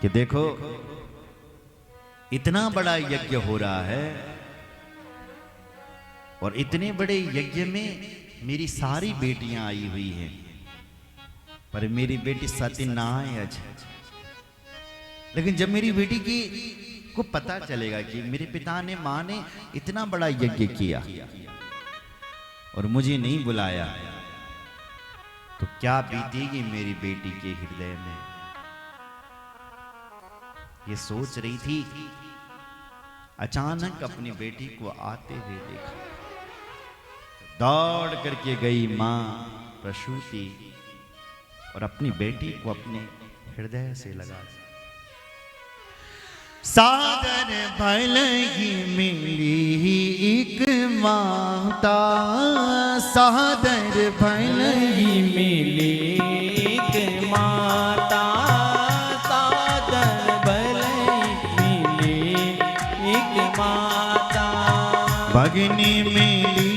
कि देखो इतना बड़ा यज्ञ हो रहा है और इतने बड़े यज्ञ में मेरी सारी बेटियां आई हुई हैं, पर मेरी बेटी सती ना आए आज। लेकिन जब मेरी बेटी की को पता चलेगा कि मेरे पिता ने मां ने इतना बड़ा यज्ञ किया और मुझे नहीं बुलाया, तो क्या बीतेगी मेरी बेटी के हृदय में। ये सोच रही थी, अचानक अपनी बेटी को आते हुए देखा। दौड़ करके गई मां प्रसूति और अपनी बेटी को अपने हृदय से लगा। सादर भलगी मिली एक माता, सादर भलगी मिली एक माता, सादर भलगी मिली एक माता, भगनी मिली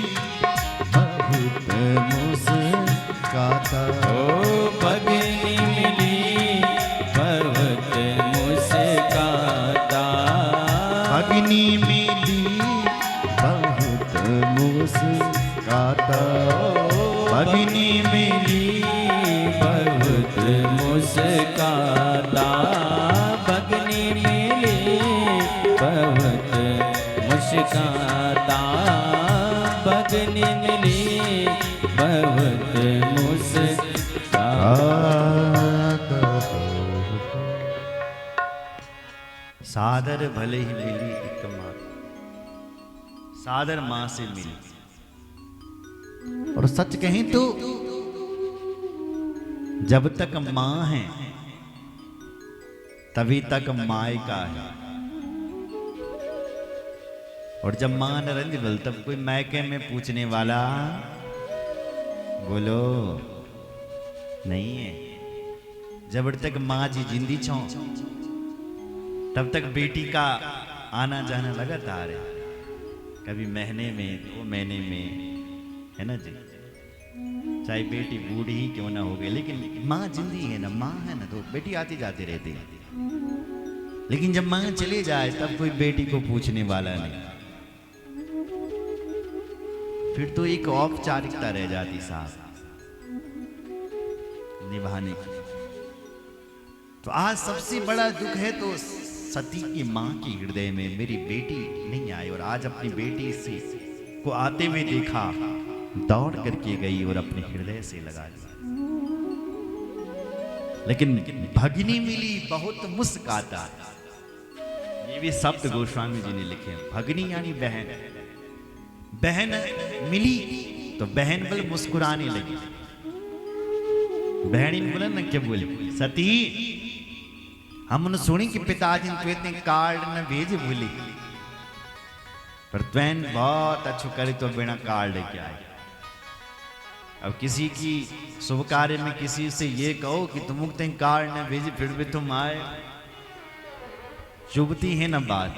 बहुत मुस्काता। ओ भगनी मिली बहुत मुस्काता, भगनी मिली बहुत मुस्काता, भगनी मिली बहुत मुस्काता, भगनी मिली बहुत मुस्काता, भगनी मिली बहुत मुस्काता। सादर भले ही मिली एक माँ, सादर मां से मिली। और सच कहें तो जब तक मां है तभी तक मायका है, और जब मां न रंजबल तब कोई मायके में पूछने वाला बोलो नहीं है। जब तक मां जी जिंदी छो तब तक बेटी का आना जाना लगातार है, कभी महीने में 2 महीने में, है ना जी। चाहे बेटी बूढ़ी ही क्यों ना हो गई, लेकिन माँ जिंदी है ना, माँ है ना, तो बेटी आती जाती रहती है। लेकिन जब माँ चले जाए तब कोई बेटी को पूछने वाला नहीं, फिर तो एक औपचारिकता रह जाती साहब निभाने की। तो आज सबसे बड़ा दुख है तो सती की मां की हृदय में मेरी बेटी नहीं आई, और आज अपनी बेटी से को आते हुए देखा, दौड़ करके गई और अपने हृदय से लगा लिया। लेकिन भगिनी मिली बहुत मुस्काता, ये भी शब्द गोस्वामी जी ने लिखे हैं। भगिनी यानी बहन, बहन मिली तो बहन बल मुस्कुराने लगी। बहनी बोला ना क्या बोली, सती हमने सुनी कि पिताजी ने इतने कार्ड न भेजे बोली, पर त्वैन बहुत अच्छो करे तो बिना कार्ड लेके आए। अब किसी की शुभ कार्य में किसी से ये कहो कि तुम कार्ड न भेजे फिर भी तुम आए, चुभती है ना बात।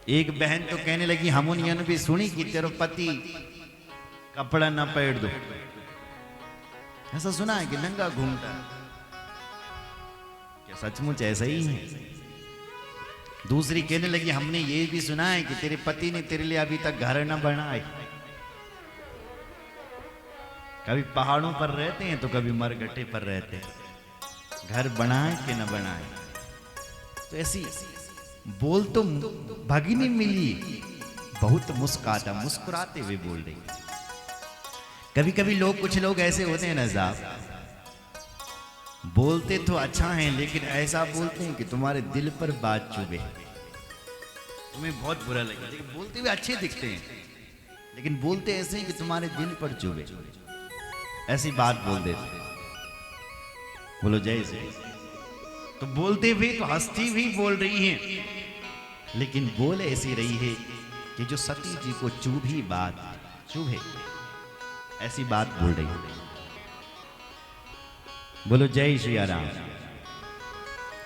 एक बहन तो कहने लगी, हमने भी सुनी कि तेरा पति कपड़ा न पहन दो, ऐसा सुना है कि नंगा घूमता है, क्या सचमुच ऐसा ही है? दूसरी कहने लगी, हमने ये भी सुना है कि तेरे पति ने तेरे लिए अभी तक घर न बनाए, कभी पहाड़ों पर रहते हैं तो कभी मरघटे पर रहते हैं, घर बनाए कि न बनाए। तो ऐसी बोल तो भगिनी मिली बहुत मुस्काता, मुस्कुराते हुए बोल रही। कभी कभी लोग, कुछ लोग ऐसे होते हैं ना साहब, बोलते तो अच्छा है लेकिन ऐसा बोलते हैं कि तुम्हारे दिल पर बात चुभे, तुम्हें बहुत बुरा लगे। लेकिन बोलते हुए अच्छे दिखते हैं, लेकिन बोलते ऐसे हैं कि तुम्हारे दिल पर चुभे, ऐसी बात बोल देते। बोलो जय जय। तो बोलते हुए तो हंसती हुई बोल रही हैं, लेकिन बोल ऐसी रही है कि जो सती जी को चुभी बात चुभे, ऐसी बात बोल रही है। बोलो जय श्री राम।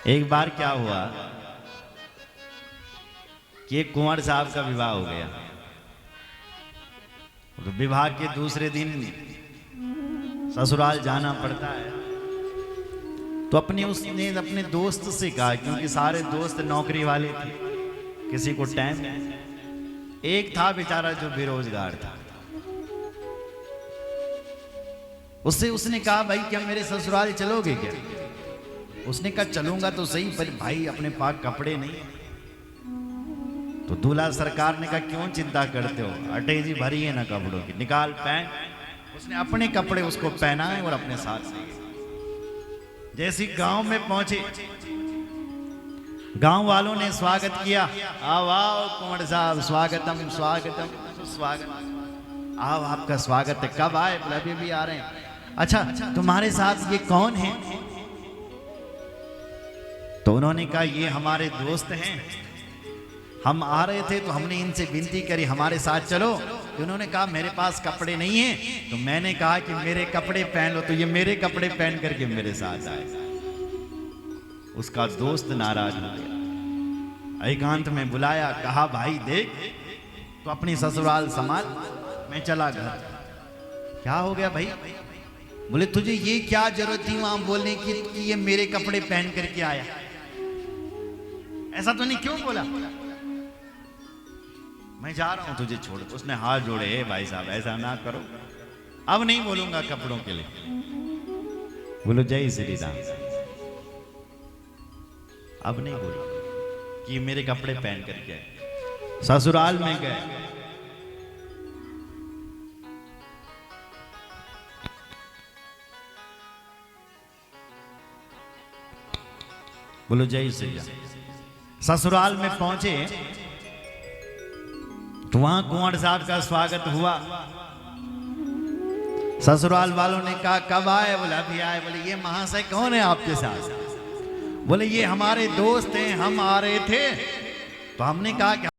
एक बार क्या हुआ कि एक कुंवर साहब का विवाह हो गया, तो विवाह के दूसरे दिन ससुराल जाना पड़ता है। तो उसने अपने दोस्त से कहा, क्योंकि सारे दोस्त नौकरी वाले थे, किसी को टाइम नहीं, एक था बेचारा जो बेरोजगार था। उससे उसने कहा, भाई क्या मेरे ससुराल चलोगे क्या? उसने कहा चलूंगा तो सही, पर भाई अपने पास कपड़े नहीं। तो दूल्हा सरकार ने कहा, क्यों चिंता करते हो, अटैची भरी है ना कपड़ों की, निकाल पैंट। उसने अपने कपड़े उसको पहनाए और अपने साथ ले गए। जैसे गांव में पहुंचे, गांव वालों ने स्वागत किया, आओ आओ कुंवर साहब, स्वागतम स्वागतम स्वागत, आओ आपका स्वागत है। कब आए? बोले अभी भी आ रहे हैं। अच्छा तुम्हारे साथ ये कौन है? तो उन्होंने कहा, ये हमारे दोस्त हैं, हम आ रहे थे तो हमने इनसे विनती करी हमारे साथ चलो। तो उन्होंने कहा मेरे पास कपड़े नहीं हैं। तो मैंने कहा कि मेरे कपड़े पहन लो। तो ये मेरे कपड़े पहन करके मेरे साथ आए। उसका दोस्त नाराज हो गया, एकांत में बुलाया, कहा भाई देख, तो अपनी ससुराल संभाल, मैं चला घर। क्या हो गया भाई? बोले तुझे ये क्या जरूरत थी वहां बोलने की कि ये मेरे कपड़े पहन करके आया? ऐसा तो नहीं, क्यों बोला? मैं जा रहा हूं तुझे छोड़। उसने हाथ जोड़े, हे भाई साहब ऐसा ना करो, अब नहीं बोलूंगा कपड़ों के लिए। बोलो जय श्री राम। अब नहीं बोलो कि मेरे कपड़े पहन करके आए। ससुराल में गए, बोलो जय श्री राम। ससुराल में पहुंचे तो वहां कुंवर साहब का स्वागत हुआ। ससुराल वालों ने कहा कब आए? बोले अभी आए। बोले ये महाशय कौन है आपके साथ? बोले ये हमारे दोस्त हैं, हम आ रहे थे तो हमने कहा कि